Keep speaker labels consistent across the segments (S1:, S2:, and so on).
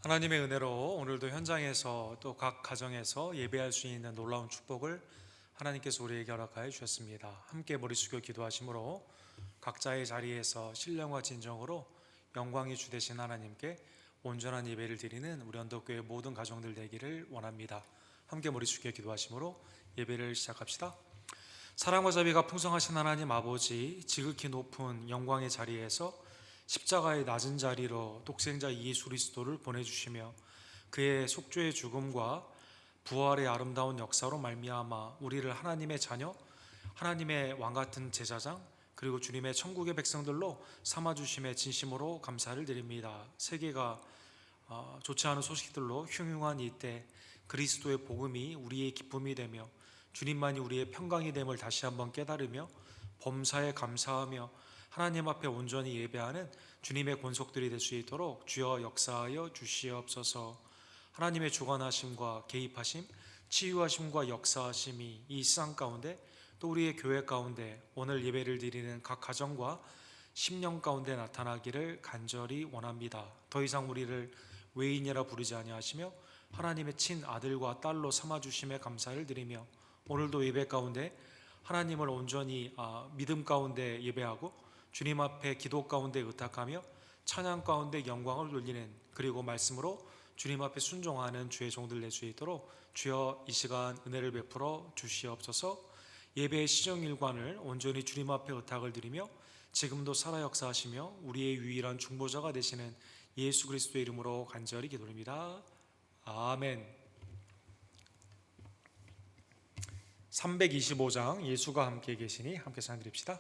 S1: 하나님의 은혜로 오늘도 현장에서 또 각 가정에서 예배할 수 있는 놀라운 축복을 하나님께서 우리에게 허락하여 주셨습니다. 함께 머리 숙여 기도하심으로 각자의 자리에서 신령과 진정으로 영광이 주 되신 하나님께 온전한 예배를 드리는 우리 언덕교회 모든 가정들 되기를 원합니다. 함께 머리 숙여 기도하심으로 예배를 시작합시다. 사랑과 자비가 풍성하신 하나님 아버지, 지극히 높은 영광의 자리에서 십자가의 낮은 자리로 독생자 예수 그리스도를 보내주시며 그의 속죄의 죽음과 부활의 아름다운 역사로 말미암아 우리를 하나님의 자녀, 하나님의 왕같은 제사장, 그리고 주님의 천국의 백성들로 삼아주심에 진심으로 감사를 드립니다. 세계가 좋지 않은 소식들로 흉흉한 이때 그리스도의 복음이 우리의 기쁨이 되며 주님만이 우리의 평강이 됨을 다시 한번 깨달으며 범사에 감사하며 하나님 앞에 온전히 예배하는 주님의 권속들이 될 수 있도록 주여 역사하여 주시옵소서. 하나님의 주관하심과 개입하심, 치유하심과 역사하심이 이 세상 가운데 또 우리의 교회 가운데 오늘 예배를 드리는 각 가정과 심령 가운데 나타나기를 간절히 원합니다. 더 이상 우리를 외인이라 부르지 아니하시며 하나님의 친아들과 딸로 삼아주심에 감사를 드리며 오늘도 예배 가운데 하나님을 온전히 믿음 가운데 예배하고 주님 앞에 기도 가운데 의탁하며 찬양 가운데 영광을 돌리는, 그리고 말씀으로 주님 앞에 순종하는 주의 종들 될 수 있도록 주여 이 시간 은혜를 베풀어 주시옵소서. 예배의 시정일관을 온전히 주님 앞에 의탁을 드리며 지금도 살아 역사하시며 우리의 유일한 중보자가 되시는 예수 그리스도의 이름으로 간절히 기도드립니다. 아멘. 325장 예수가 함께 계시니 함께 찬양드립시다.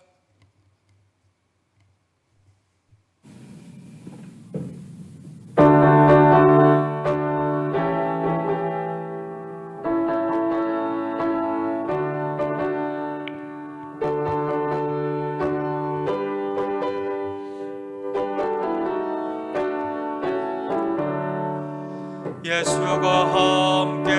S1: 예수가 함께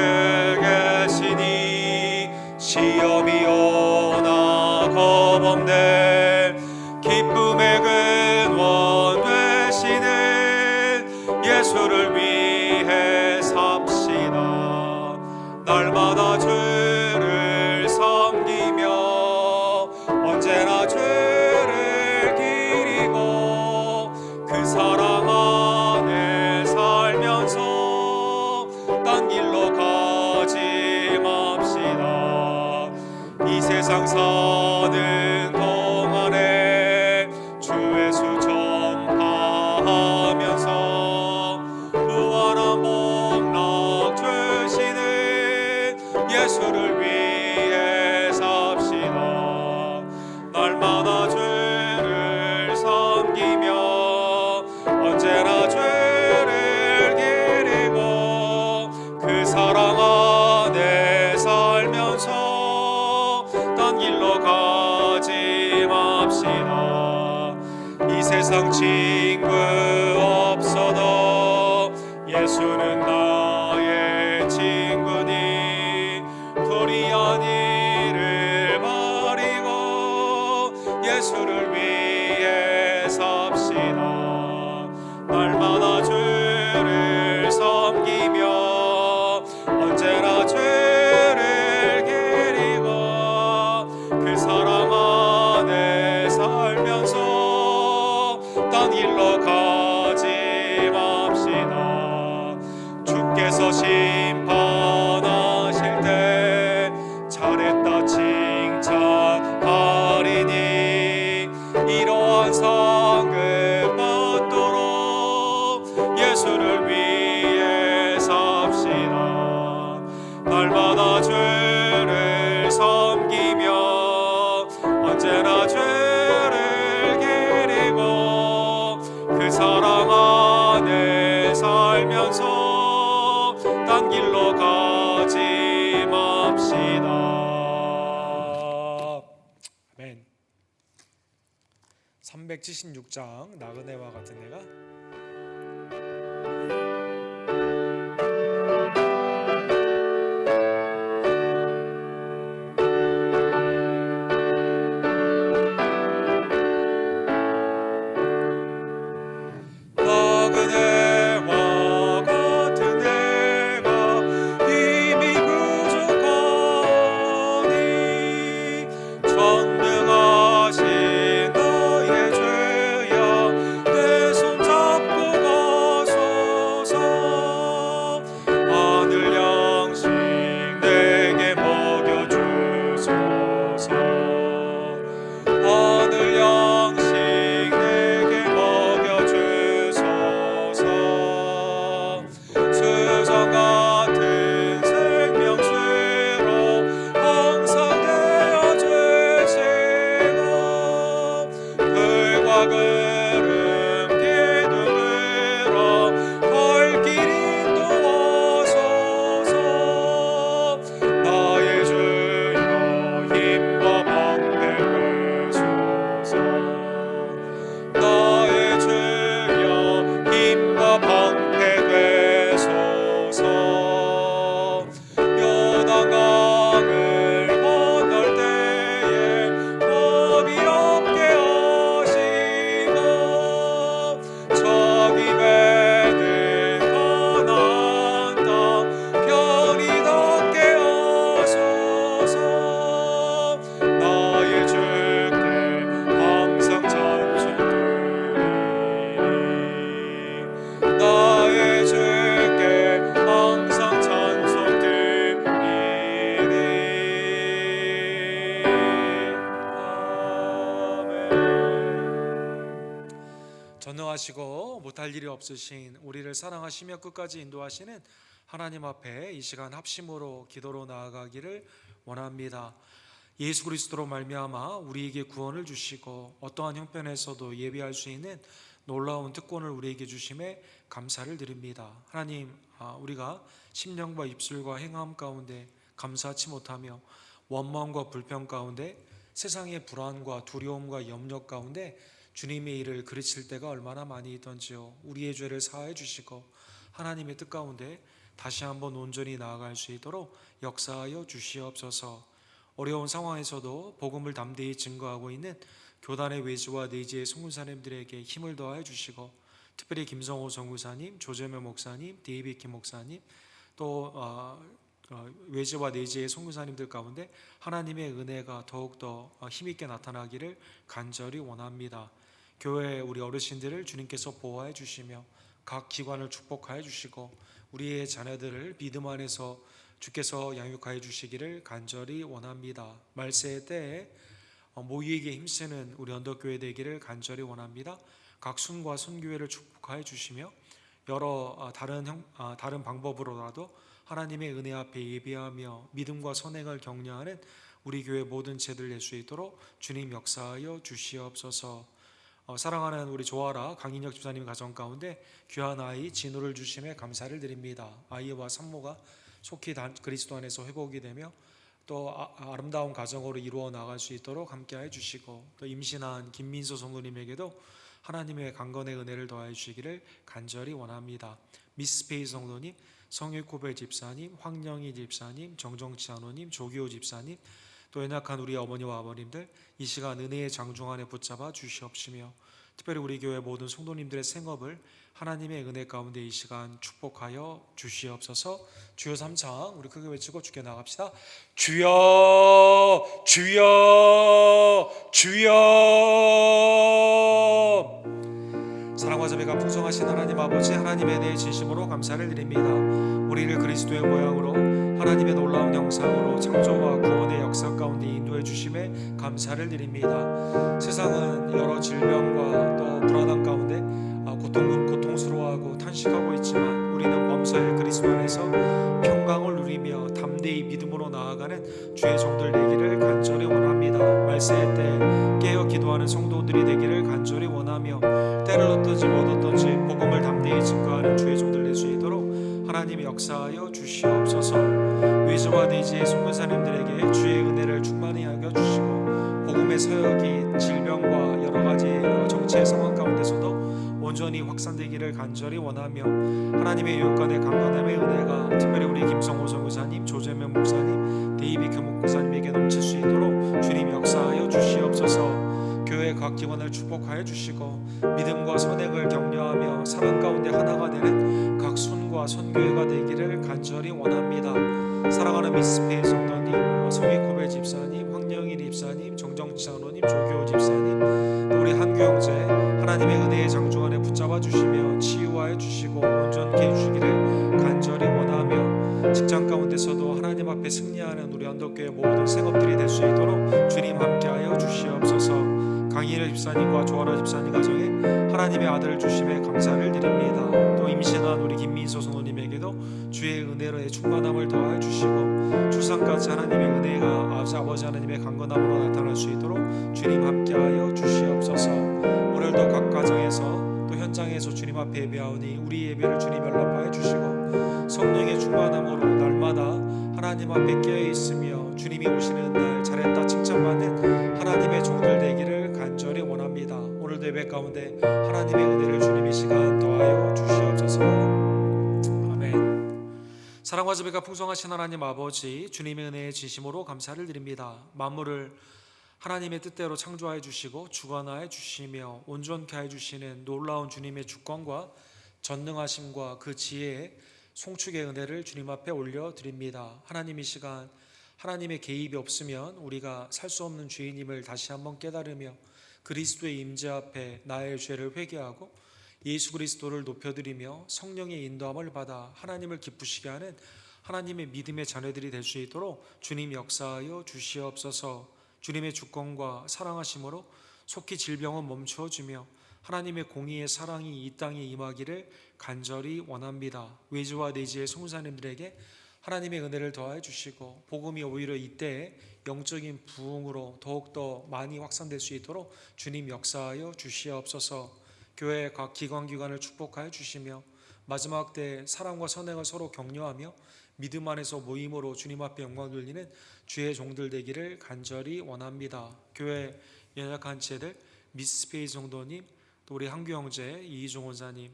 S1: 계시니 시험이 오나 겁없네. 기쁨의 근원 되시는 예수를 위해 삽시다. 날마다 주를 섬기며 언제나 주를 기리고 그 사랑 안에 살면서 딴 길로 가지 맙시다. 이 세상 사는 동안에 주 예수 전파하면서 부활한 복락 주시는 예수를 위해 삽시다. 날마다 주를 섬기며 언제나 주를 기리고 그 사랑 안에 살면서 딴 길로 가지 맙시다. 이 세상 친구 없어도 예수는 나의 친구니 불의한 일을 버리고 예수를 위해 삽시다. 날마다 주를 섬기며 언제나 주를 기리고 그 사랑 안에 살면서 딴 길로 가지 맙시다. 주께서 심판하실 때 잘했다 칭찬하리니 이러한 상급 받도록 예수를 위해 삽시다. 날마다 주를 섬기며 언제나 주를 기리고 그 사랑 안에 살면서 딴 길로 가지 맙시다. 아멘. 376장 나그네와 같은 내가 나그네와 전능하시고 못할 일이 없으신 우리를 사랑하시며 끝까지 인도하시는 하나님 앞에 이 시간 합심으로 기도로 나아가기를 원합니다. 예수 그리스도로 말미암아 우리에게 구원을 주시고 어떠한 형편에서도 예비할 수 있는 놀라운 특권을 우리에게 주심에 감사를 드립니다. 하나님, 우리가 심령과 입술과 행함 가운데 감사하지 못하며 원망과 불평 가운데 세상의 불안과 두려움과 염려 가운데 주님의 일을 그르칠 때가 얼마나 많이 있던지요. 우리의 죄를 사하여 주시고 하나님의 뜻 가운데 다시 한번 온전히 나아갈 수 있도록 역사하여 주시옵소서. 어려운 상황에서도 복음을 담대히 증거하고 있는 교단의 외지와 내지의 송구사님들에게 힘을 더하여 주시고, 특별히 김성호 선교사님, 조재명 목사님, 데이빗 김 목사님, 또 외지와 내지의 선교사님들 가운데 하나님의 은혜가 더욱더 힘있게 나타나기를 간절히 원합니다. 교회 우리 어르신들을 주님께서 보호해 주시며 각 기관을 축복하여 주시고 우리의 자녀들을 믿음 안에서 주께서 양육하여 주시기를 간절히 원합니다. 말세의 때에 모이에게 힘쓰는 우리 언덕교회 되기를 간절히 원합니다. 각 순과 선교회를 축복하여 주시며 여러 다른 방법으로라도 하나님의 은혜 앞에 예비하며 믿음과 선행을 격려하는 우리 교회 모든 죄들 낼 수 있도록 주님 역사하여 주시옵소서. 사랑하는 우리 조아라 강인혁 집사님 가정 가운데 귀한 아이 진우를 주심에 감사를 드립니다. 아이와 산모가 속히 그리스도 안에서 회복이 되며 또 아름다운 가정으로 이루어 나갈 수 있도록 함께해 주시고, 또 임신한 김민수 성도님에게도 하나님의 강건의 은혜를 더하여 주시기를 간절히 원합니다. 미스페이 성도님, 성일코벨 집사님, 황영희 집사님, 정정치 장로님, 조기호 집사님, 또 연약한 우리 어머니와 아버님들 이 시간 은혜의 장중 안에 붙잡아 주시옵시며, 특별히 우리 교회 모든 성도님들의 생업을 하나님의 은혜 가운데 이 시간 축복하여 주시옵소서. 주여 3창 우리 크게 외치고 주께 나갑시다. 주여 주여 주여. 사랑과 자비가 풍성하신 하나님 아버지, 하나님의 은혜에 진심으로 감사를 드립니다. 우리를 그리스도의 모양으로 하나님의 놀라운 형상으로 창조와 구원의 역사 가운데 인도해 주심에 감사를 드립니다. 세상은 여러 질병과 또 불안함 가운데 고통스러워하고 탄식하고 있지만 우리는 범사의 그리스도 안에서 평강을 누리며 담대히 믿음으로 나아가는 주의 종들 되기를 간절히 원합니다. 말세의 때 깨어 기도하는 성도들이 되기를 간절히 원하며 때를 어떤지 못 어떤지 복음을 담대히 증거하는 주의 종들 될 수 있도록 하나님이 역사하여 주시옵소서. 외주와 내지의 선교사님들에게 주의 은혜를 충만히 하여 주시고 복음의 사역이 질병과 여러 가지 정치의 상황 가운데서도 온전히 확산되기를 간절히 원하며 하나님의 유혹간의 강건함의 은혜가 특별히 우리 김성호 선교사님, 조재명 목사님, 데이비드 목사님에게 넘칠 수 있도록 주님 역사하여 주시옵소서. 교회 각 기관을 축복하여 주시고 믿음과 선행을 격려하며 사랑 가운데 하나가 되는 각 순과 선교회가 되기를 간절히 원합니다. 사랑하는 미스페이 성도님, 성희코벨 집사님, 황영일 집사님, 정정치 장로님, 조교호 집사님, 또 우리 한규 형제 하나님의 은혜의 장중 안에 붙잡아 주시며 치유하여 주시고 온전케 해주시기를 간절히 원하며 직장 가운데서도 하나님 앞에 승리하는 우리 언덕교회 모든 생업들이 될 수 있도록 주님 함께하여 주시옵소서. 강희일 집사님과 조아라 집사님 가정에 하나님의 아들을 주심에 감사를 드립니다. 또 임신한 우리 김민소 성도님에게도 주의 은혜로의 충만함을 더하여 주시고 출산까지 하나님의 은혜가 아버지 하나님의 강건함으로 나타날 수 있도록 주님 함께하여 주시옵소서. 오늘도 현장에서 주님 앞에 예배하오니 우리 예배를 주님 연락하여 주시고 성령의 충만함으로 날마다 하나님 앞에 깨어있으며 주님이 오시는 날 잘했다 칭찬받는 하나님의 종들 되기를 간절히 원합니다. 오늘도 예배 가운데 하나님의 은혜를 주님 이 시간 더하여 주시옵소서. 아멘. 사랑과 자비가 풍성하신 하나님 아버지, 주님의 은혜에 진심으로 감사를 드립니다. 만물을 하나님의 뜻대로 창조하여 주시고 주관하여 주시며 온전케 하여 주시는 놀라운 주님의 주권과 전능하심과 그 지혜의 송축의 은혜를 주님 앞에 올려드립니다. 하나님 이 시간 하나님의 개입이 없으면 우리가 살 수 없는 죄인임을 다시 한번 깨달으며 그리스도의 임재 앞에 나의 죄를 회개하고 예수 그리스도를 높여드리며 성령의 인도함을 받아 하나님을 기쁘시게 하는 하나님의 믿음의 자녀들이 될 수 있도록 주님 역사하여 주시옵소서. 주님의 주권과 사랑하심으로 속히 질병은 멈추어주며 하나님의 공의의 사랑이 이 땅에 임하기를 간절히 원합니다. 외지와 내지의 성사님들에게 하나님의 은혜를 더하여 주시고 복음이 오히려 이때에 영적인 부흥으로 더욱더 많이 확산될 수 있도록 주님 역사하여 주시옵소서. 교회 각 기관기관을 축복하여 주시며 마지막 때 사랑과 선행을 서로 격려하며 믿음 안에서 모임으로 주님 앞에 영광 돌리는 주의 종들 되기를 간절히 원합니다. 교회 연약한 지체들 미스페이 성도님, 또 우리 한규 형제 이희종 원사님,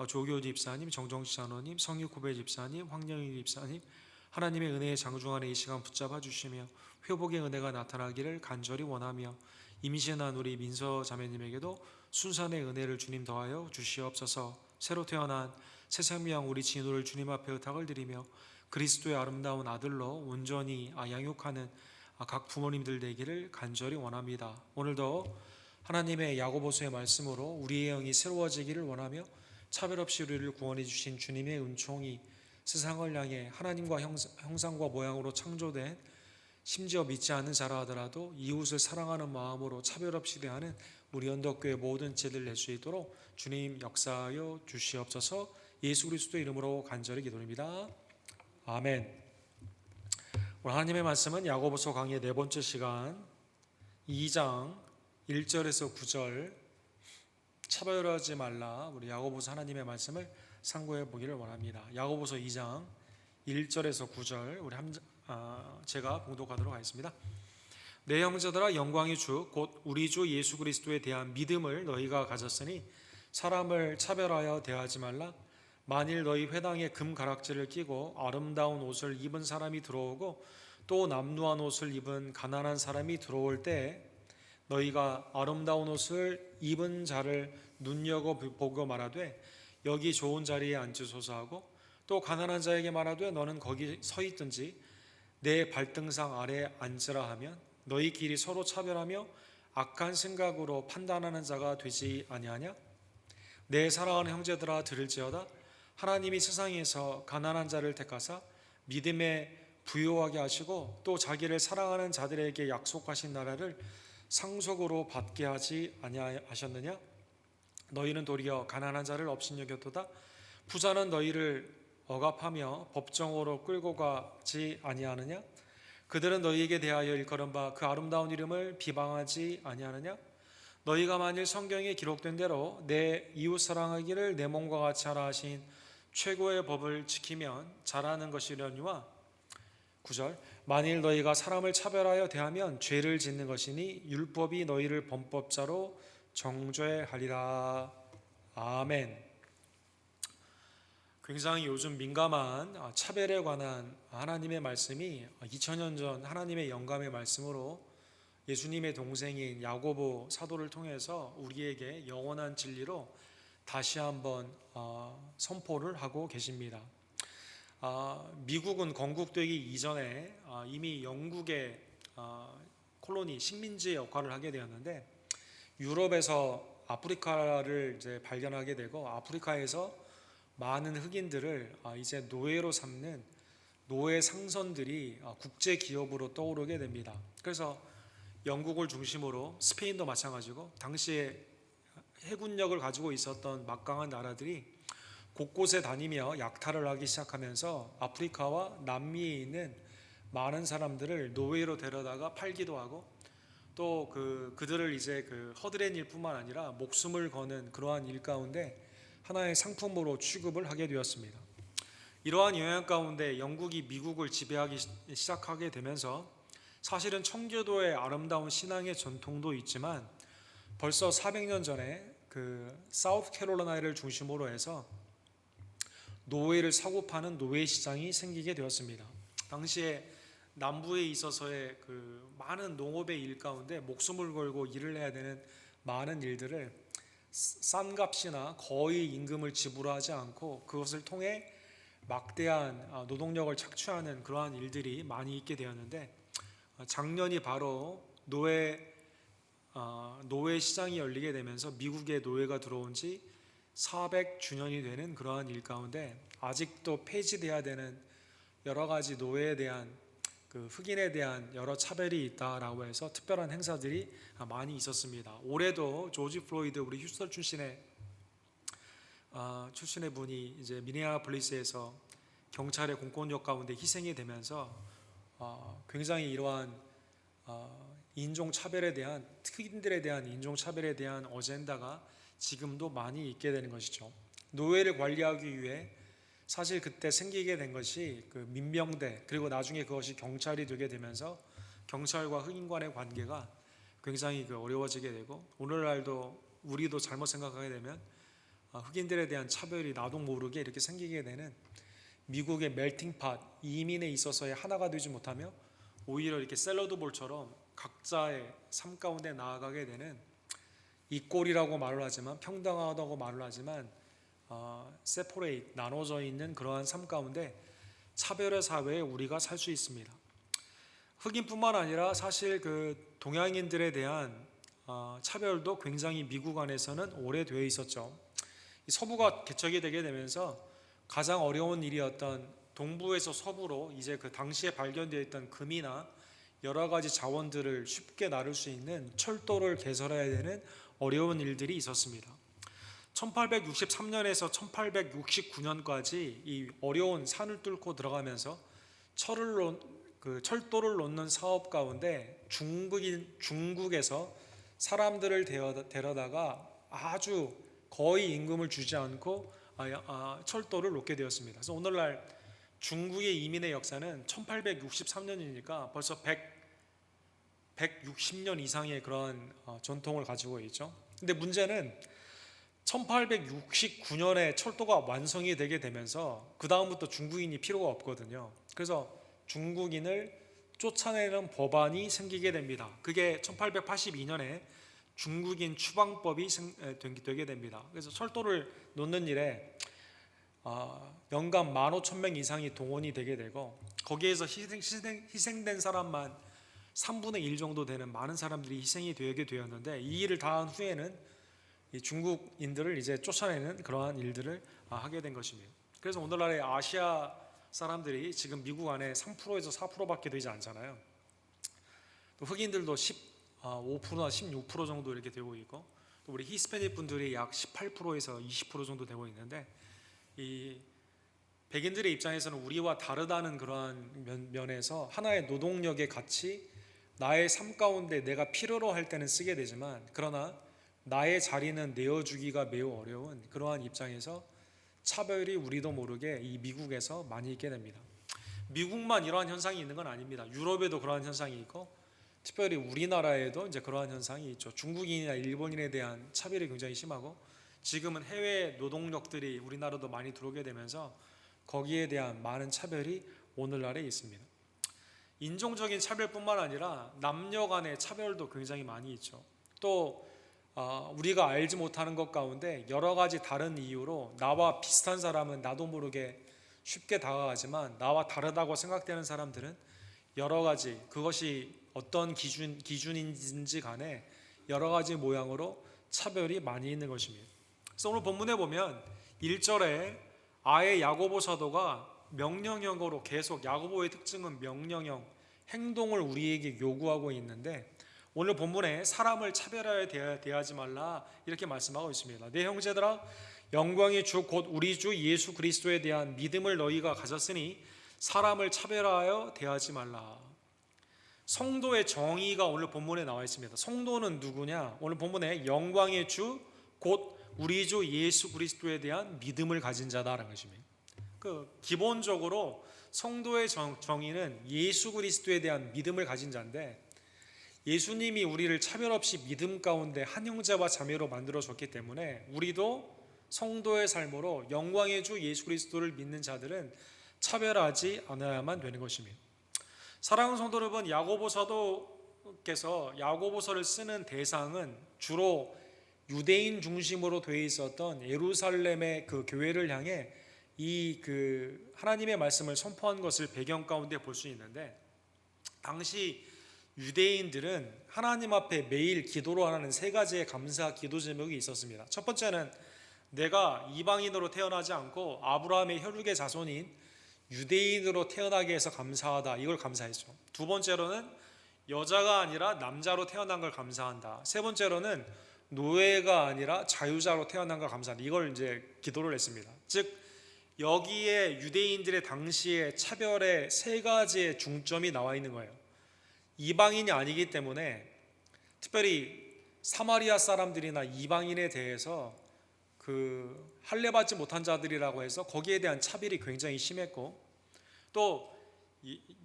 S1: 조교 집사님, 정정치 장로님, 성유코베 집사님, 황영희 집사님, 하나님의 은혜의 장중 안에 이 시간 붙잡아 주시며 회복의 은혜가 나타나기를 간절히 원하며 임신한 우리 민서 자매님에게도 순산의 은혜를 주님 더하여 주시옵소서. 새로 태어난 새 생명 우리 진호를 주님 앞에 의탁을 드리며 그리스도의 아름다운 아들로 온전히 양육하는 각 부모님들 되기를 간절히 원합니다. 오늘도 하나님의 야고보서의 말씀으로 우리의 영이 새로워지기를 원하며 차별 없이 우리를 구원해 주신 주님의 은총이 세상을 향해 하나님과 형상과 모양으로 창조된 심지어 믿지 않는 자라 하더라도 이웃을 사랑하는 마음으로 차별 없이 대하는 우리 언덕교회 모든 제들 낼 수 있도록 주님 역사하여 주시옵소서. 예수 그리스도의 이름으로 간절히 기도합니다. 아멘. 오늘 하나님의 말씀은 야고보서 강의 네 번째 시간 2장 1절에서 9절 차별하지 말라 우리 야고보서 하나님의 말씀을 상고해 보기를 원합니다. 야고보서 2장 1절에서 9절 우리 제가 봉독하도록 하겠습니다. 내 형제들아 영광의 주 곧 우리 주 예수 그리스도에 대한 믿음을 너희가 가졌으니 사람을 차별하여 대하지 말라. 만일 너희 회당에 금 가락지를 끼고 아름다운 옷을 입은 사람이 들어오고 또 남루한 옷을 입은 가난한 사람이 들어올 때 너희가 아름다운 옷을 입은 자를 눈여겨보고 말하되 여기 좋은 자리에 앉으소서 하고 또 가난한 자에게 말하되 너는 거기 서 있든지 내 발등상 아래 앉으라 하면 너희끼리 서로 차별하며 악한 생각으로 판단하는 자가 되지 아니하냐? 내 사랑하는 형제들아 들을지어다. 하나님이 세상에서 가난한 자를 택하사 믿음에 부요하게 하시고 또 자기를 사랑하는 자들에게 약속하신 나라를 상속으로 받게 하지 아니하셨느냐? 너희는 도리어 가난한 자를 업신여겼도다. 부자는 너희를 억압하며 법정으로 끌고 가지 아니하느냐? 그들은 너희에게 대하여 일컬은 바 그 아름다운 이름을 비방하지 아니하느냐? 너희가 만일 성경에 기록된 대로 내 이웃 사랑하기를 내 몸과 같이 하라 하신 최고의 법을 지키면 잘하는 것이려니와 9절 만일 너희가 사람을 차별하여 대하면 죄를 짓는 것이니 율법이 너희를 범법자로 정죄하리라. 아멘. 굉장히 요즘 민감한 차별에 관한 하나님의 말씀이 2000년 전 하나님의 영감의 말씀으로 예수님의 동생인 야고보 사도를 통해서 우리에게 영원한 진리로 다시 한번 선포를 하고 계십니다. 미국은 건국되기 이전에 이미 영국의 콜로니 식민지의 역할을 하게 되었는데 유럽에서 아프리카를 이제 발견하게 되고 아프리카에서 많은 흑인들을 이제 노예로 삼는 노예 상선들이 국제 기업으로 떠오르게 됩니다. 그래서 영국을 중심으로 스페인도 마찬가지고 당시에 해군력을 가지고 있었던 막강한 나라들이 곳곳에 다니며 약탈을 하기 시작하면서 아프리카와 남미에 있는 많은 사람들을 노예로 데려다가 팔기도 하고 또 그들을 이제 그 허드렛 일뿐만 아니라 목숨을 거는 그러한 일 가운데 하나의 상품으로 취급을 하게 되었습니다. 이러한 영향 가운데 영국이 미국을 지배하기 시작하게 되면서 사실은 청교도의 아름다운 신앙의 전통도 있지만 벌써 400년 전에 그 사우스캐롤라이나를 중심으로 해서 노예를 사고 파는 노예 시장이 생기게 되었습니다. 당시에 남부에 있어서의 그 많은 농업의 일 가운데 목숨을 걸고 일을 해야 되는 많은 일들을 싼 값이나 거의 임금을 지불하지 않고 그것을 통해 막대한 노동력을 착취하는 그러한 일들이 많이 있게 되었는데, 작년이 바로 노예 시장이 열리게 되면서 미국에 노예가 들어온 지 400주년이 되는 그러한 일 가운데 아직도 폐지돼야 되는 여러 가지 노예에 대한 그 흑인에 대한 여러 차별이 있다라고 해서 특별한 행사들이 많이 있었습니다. 올해도 조지 플로이드 우리 휴스턴 출신의 분이 이제 미네아폴리스에서 경찰의 공권력 가운데 희생이 되면서 굉장히 이러한 인종차별에 대한, 흑인들에 대한 인종차별에 대한 어젠다가 지금도 많이 있게 되는 것이죠. 노예를 관리하기 위해 사실 그때 생기게 된 것이 그 민병대, 그리고 나중에 그것이 경찰이 되게 되면서 경찰과 흑인 간의 관계가 굉장히 어려워지게 되고, 오늘날도 우리도 잘못 생각하게 되면 흑인들에 대한 차별이 나도 모르게 이렇게 생기게 되는 미국의 멜팅팟, 이민에 있어서의 하나가 되지 못하며 오히려 이렇게 샐러드 볼처럼 각자의 삶 가운데 나아가게 되는, 이꼴이라고 말을 하지만, 평등하다고 말을 하지만 세퍼레이트, 나눠져 있는 그러한 삶 가운데 차별의 사회에 우리가 살 수 있습니다. 흑인뿐만 아니라 사실 그 동양인들에 대한 차별도 굉장히 미국 안에서는 오래되어 있었죠. 서부가 개척이 되게 되면서 가장 어려운 일이었던 동부에서 서부로 이제 그 당시에 발견되어 있던 금이나 여러 가지 자원들을 쉽게 나를 수 있는 철도를 개설해야 되는 어려운 일들이 있었습니다. 1863년에서 1869년까지 이 어려운 산을 뚫고 들어가면서 철도를 놓는 사업 가운데 중국에서 사람들을 데려다가 아주 거의 임금을 주지 않고 철도를 놓게 되었습니다. 그래서 오늘날 중국의 이민의 역사는 1863년이니까 벌써 160년 이상의 그런 전통을 가지고 있죠. 근데 문제는 1869년에 철도가 완성이 되게 되면서 그 다음부터 중국인이 필요가 없거든요. 그래서 중국인을 쫓아내는 법안이 생기게 됩니다. 그게 1882년에 중국인 추방법이 되게 됩니다. 그래서 철도를 놓는 일에 연간 15,000명 이상이 동원이 되게 되고, 거기에서 희생된 사람만 3분의 1 정도 되는 많은 사람들이 희생이 되게 되었는데, 이 일을 다 한 후에는 이 중국인들을 이제 쫓아내는 그러한 일들을 하게 된 것입니다. 그래서 오늘날의 아시아 사람들이 지금 미국 안에 3%에서 4%밖에 되지 않잖아요. 또 흑인들도 15%나 16% 정도 이렇게 되고 있고, 또 우리 히스패닉 분들이 약 18%에서 20% 정도 되고 있는데, 이 백인들의 입장에서는 우리와 다르다는 그러한 면에서 하나의 노동력의 가치, 나의 삶 가운데 내가 필요로 할 때는 쓰게 되지만, 그러나 나의 자리는 내어주기가 매우 어려운 그러한 입장에서 차별이 우리도 모르게 이 미국에서 많이 있게 됩니다. 미국만 이러한 현상이 있는 건 아닙니다. 유럽에도 그러한 현상이 있고, 특별히 우리나라에도 이제 그러한 현상이 있죠. 중국인이나 일본인에 대한 차별이 굉장히 심하고, 지금은 해외 노동력들이 우리나라도 많이 들어오게 되면서 거기에 대한 많은 차별이 오늘날에 있습니다. 인종적인 차별뿐만 아니라 남녀 간의 차별도 굉장히 많이 있죠. 또 우리가 알지 못하는 것 가운데 여러 가지 다른 이유로 나와 비슷한 사람은 나도 모르게 쉽게 다가가지만, 나와 다르다고 생각되는 사람들은 여러 가지, 그것이 어떤 기준인지 간에 여러 가지 모양으로 차별이 많이 있는 것입니다. 그래서 오늘 본문에 보면 1절에 아예 야고보 사도가 명령형으로 계속, 야고보의 특징은 명령형 행동을 우리에게 요구하고 있는데, 오늘 본문에 사람을 차별하여 대하지 말라 이렇게 말씀하고 있습니다. 내 형제들아, 영광의 주 곧 우리 주 예수 그리스도에 대한 믿음을 너희가 가졌으니 사람을 차별하여 대하지 말라. 성도의 정의가 오늘 본문에 나와 있습니다. 성도는 누구냐? 오늘 본문에 영광의 주 곧 우리 주 예수 그리스도에 대한 믿음을 가진 자다라는 것입니다. 기본적으로 성도의 정의는 예수 그리스도에 대한 믿음을 가진 자인데, 예수님이 우리를 차별 없이 믿음 가운데 한 형제와 자매로 만들어줬기 때문에 우리도 성도의 삶으로 영광의 주 예수 그리스도를 믿는 자들은 차별하지 않아야만 되는 것입니다. 사랑하는 성도 여러분, 야고보 사도께서 야고보서를 쓰는 대상은 주로 유대인 중심으로 되어 있었던 예루살렘의 그 교회를 향해 하나님의 말씀을 선포한 것을 배경 가운데 볼 수 있는데, 당시 유대인들은 하나님 앞에 매일 기도로 하는 세 가지의 감사 기도 제목이 있었습니다. 첫 번째는 내가 이방인으로 태어나지 않고 아브라함의 혈육의 자손인 유대인으로 태어나게 해서 감사하다, 이걸 감사했죠. 두 번째로는 여자가 아니라 남자로 태어난 걸 감사한다. 세 번째로는 노예가 아니라 자유자로 태어난 걸 감사한다. 이걸 이제 기도를 했습니다. 즉 여기에 유대인들의 당시의 차별의 세 가지의 중점이 나와 있는 거예요. 이방인이 아니기 때문에 특별히 사마리아 사람들이나 이방인에 대해서 할례받지 못한 자들이라고 해서 거기에 대한 차별이 굉장히 심했고, 또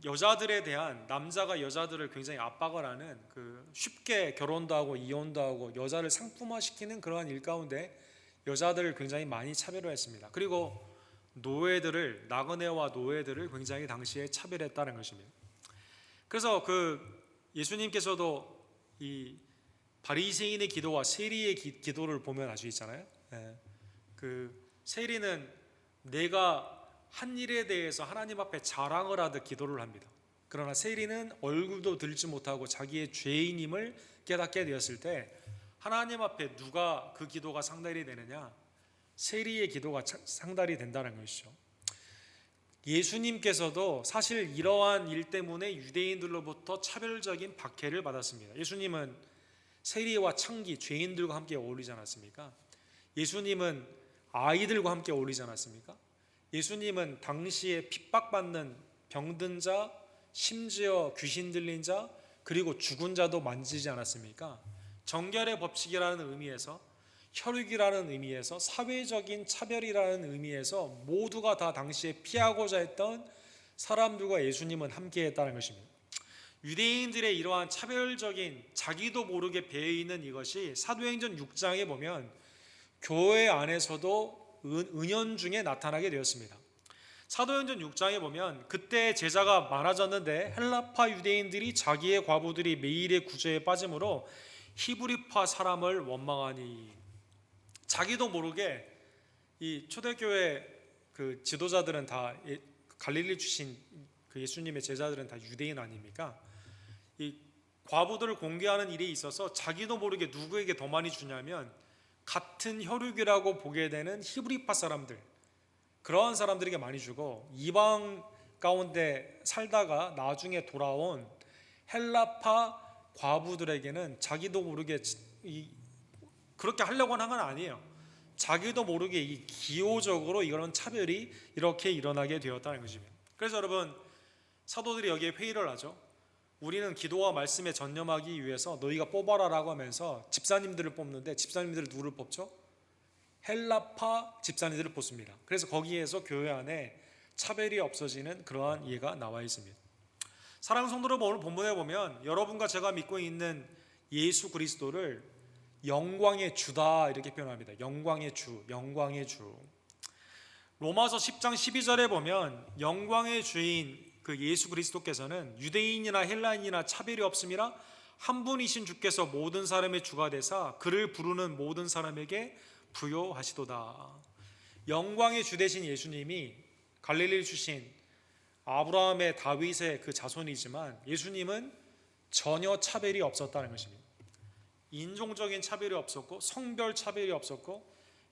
S1: 여자들에 대한, 남자가 여자들을 굉장히 압박을 하는 쉽게 결혼도 하고 이혼도 하고 여자를 상품화시키는 그러한 일 가운데 여자들을 굉장히 많이 차별을 했습니다. 그리고 나그네와 노예들을 굉장히 당시에 차별했다는 것입니다. 그래서 예수님께서도 이 바리새인의 기도와 세리의 기도를 보면 알 수 있잖아요. 세리는 내가 한 일에 대해서 하나님 앞에 자랑을 하듯 기도를 합니다. 그러나 세리는 얼굴도 들지 못하고 자기의 죄인임을 깨닫게 되었을 때 하나님 앞에 누가 그 기도가 상달이 되느냐? 세리의 기도가 상달이 된다는 것이죠. 예수님께서도 사실 이러한 일 때문에 유대인들로부터 차별적인 박해를 받았습니다. 예수님은 세리와 창기, 죄인들과 함께 어울리지 않았습니까? 예수님은 아이들과 함께 어울리지 않았습니까? 예수님은 당시에 핍박받는 병든 자, 심지어 귀신 들린 자, 그리고 죽은 자도 만지지 않았습니까? 정결의 법칙이라는 의미에서, 혈육이라는 의미에서, 사회적인 차별이라는 의미에서 모두가 다 당시에 피하고자 했던 사람들과 예수님은 함께했다는 것입니다. 유대인들의 이러한 차별적인, 자기도 모르게 배어있는 이것이 사도행전 6장에 보면 교회 안에서도 은연중에 나타나게 되었습니다. 사도행전 6장에 보면 그때 제자가 많아졌는데 헬라파 유대인들이 자기의 과부들이 매일의 구제에 빠짐으로 히브리파 사람을 원망하니, 자기도 모르게 이 초대교회 지도자들은 다 갈릴리 출신 예수님의 제자들은 다 유대인 아닙니까? 이 과부들을 공개하는 일에 있어서 자기도 모르게 누구에게 더 많이 주냐면 같은 혈육이라고 보게 되는 히브리파 사람들, 그러한 사람들에게 많이 주고, 이방 가운데 살다가 나중에 돌아온 헬라파 과부들에게는 자기도 모르게 그렇게 하려고 하는 건 아니에요. 자기도 모르게 이 기호적으로 이런 차별이 이렇게 일어나게 되었다는 것입니다. 그래서 여러분, 사도들이 여기에 회의를 하죠. 우리는 기도와 말씀에 전념하기 위해서 너희가 뽑아라라고 하면서 집사님들을 뽑는데, 집사님들을 누구를 뽑죠? 헬라파 집사님들을 뽑습니다. 그래서 거기에서 교회 안에 차별이 없어지는 그러한 예가 나와 있습니다. 사랑하는 성도 여러분, 오늘 본문에 보면 여러분과 제가 믿고 있는 예수 그리스도를 영광의 주다 이렇게 표현합니다. 영광의 주, 영광의 주. 로마서 10장 12절에 보면 영광의 주인 예수 그리스도께서는 유대인이나 헬라인이나 차별이 없음이라 한 분이신 주께서 모든 사람의 주가 되사 그를 부르는 모든 사람에게 부요하시도다. 영광의 주 되신 예수님이 갈릴리 출신 아브라함의 다윗의 그 자손이지만 예수님은 전혀 차별이 없었다는 것입니다. 인종적인 차별이 없었고 성별 차별이 없었고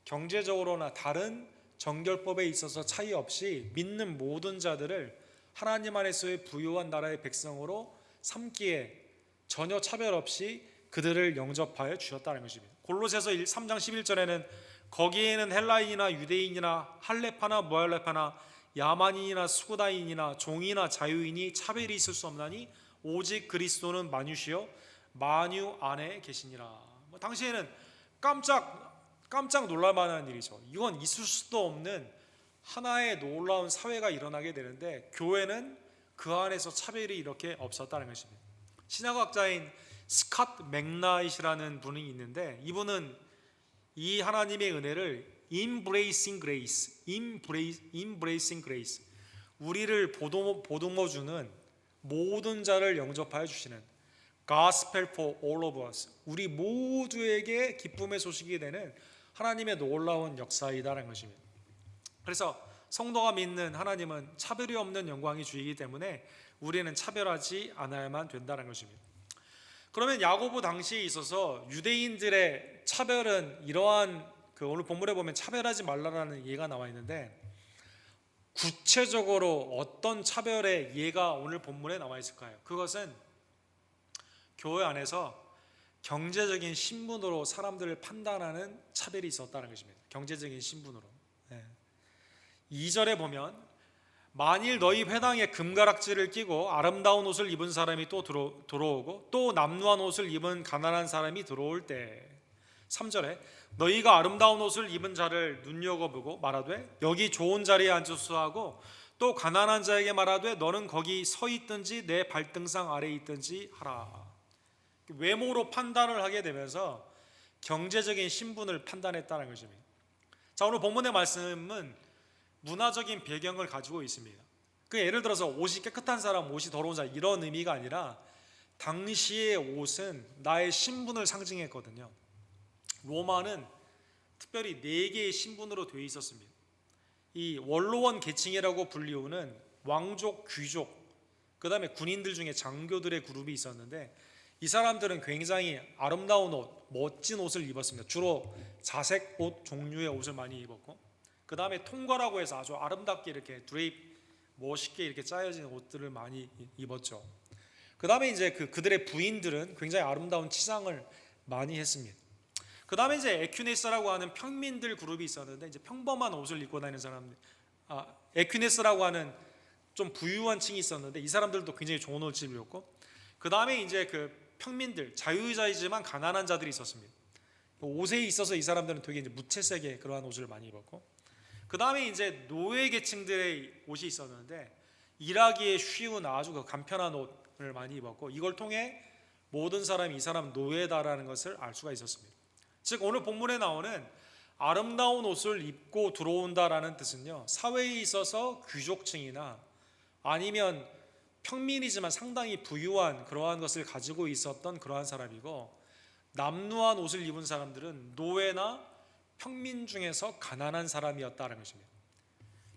S1: 경제적으로나 다른 정결법에 있어서 차이 없이 믿는 모든 자들을 하나님 안에서의 부요한 나라의 백성으로 삼기에 전혀 차별 없이 그들을 영접하여 주셨다는 것입니다. 골로새서 3장 11절에는 거기에는 헬라인이나 유대인이나 할레파나 무할레파나 야만인이나 수구다인이나 종이나 자유인이 차별이 있을 수 없나니 오직 그리스도는 만유시요 만유 안에 계시니라. 당시에는 깜짝 깜짝 놀랄 만한 일이죠. 이건 있을 수도 없는 하나의 놀라운 사회가 일어나게 되는데 교회는 그 안에서 차별이 이렇게 없었다는 것입니다. 신학학자인 스캇 맥나잇이라는 분이 있는데 이분은 이 하나님의 은혜를 embracing grace, 우리를 보듬어 주는 모든 자를 영접하여 주시는 gospel for all of us, 우리 모두에게 기쁨의 소식이 되는 하나님의 놀라운 역사이다라는 것입니다. 그래서 성도가 믿는 하나님은 차별이 없는 영광이 주이기 때문에 우리는 차별하지 않아야만 된다는 것입니다. 그러면 야고보 당시에 있어서 유대인들의 차별은 이러한 오늘 본문에 보면 차별하지 말라라는 예가 나와 있는데 구체적으로 어떤 차별의 예가 오늘 본문에 나와 있을까요? 그것은 교회 안에서 경제적인 신분으로 사람들을 판단하는 차별이 있었다는 것입니다. 경제적인 신분으로. 2절에 보면 만일 너희 회당에 금가락지를 끼고 아름다운 옷을 입은 사람이 또 들어오고 또 남루한 옷을 입은 가난한 사람이 들어올 때 3절에 너희가 아름다운 옷을 입은 자를 눈여겨보고 말하되 여기 좋은 자리에 앉으소서 하고 또 가난한 자에게 말하되 너는 거기 서 있든지 내 발등상 아래에 있든지 하라. 외모로 판단을 하게 되면서 경제적인 신분을 판단했다는 것입니다. 자, 오늘 본문의 말씀은 문화적인 배경을 가지고 있습니다. 예를 들어서 옷이 깨끗한 사람, 옷이 더러운 자 이런 의미가 아니라 당시의 옷은 나의 신분을 상징했거든요. 로마는 특별히 4개의 신분으로 되어 있었습니다. 이 원로원 계층이라고 불리우는 왕족, 귀족, 그 다음에 군인들 중에 장교들의 그룹이 있었는데 이 사람들은 굉장히 아름다운 옷, 멋진 옷을 입었습니다. 주로 자색 옷 종류의 옷을 많이 입었고 그 다음에 통과라고 해서 아주 아름답게 이렇게 드레입 멋있게 이렇게 짜여진 옷들을 많이 입었죠. 그 다음에 이제 그들의 부인들은 굉장히 아름다운 치장을 많이 했습니다. 그 다음에 이제 에퀴네스라고 하는 평민들 그룹이 있었는데 이제 평범한 옷을 입고 다니는 사람들, 에퀴네스라고 하는 좀 부유한 층이 있었는데 이 사람들도 굉장히 좋은 옷을 입었고 그 다음에 이제 평민들, 자유자이지만 가난한 자들이 있었습니다. 옷에 있어서 이 사람들은 되게 이제 무채색의 그러한 옷을 많이 입었고 그 다음에 이제 노예 계층들의 옷이 있었는데 일하기에 쉬운 아주 간편한 옷을 많이 입었고 이걸 통해 모든 사람이 이 사람 노예다라는 것을 알 수가 있었습니다. 즉 오늘 본문에 나오는 아름다운 옷을 입고 들어온다라는 뜻은요, 사회에 있어서 귀족층이나 아니면 평민이지만 상당히 부유한 그러한 것을 가지고 있었던 그러한 사람이고 남루한 옷을 입은 사람들은 노예나 평민 중에서 가난한 사람이었다는 것입니다.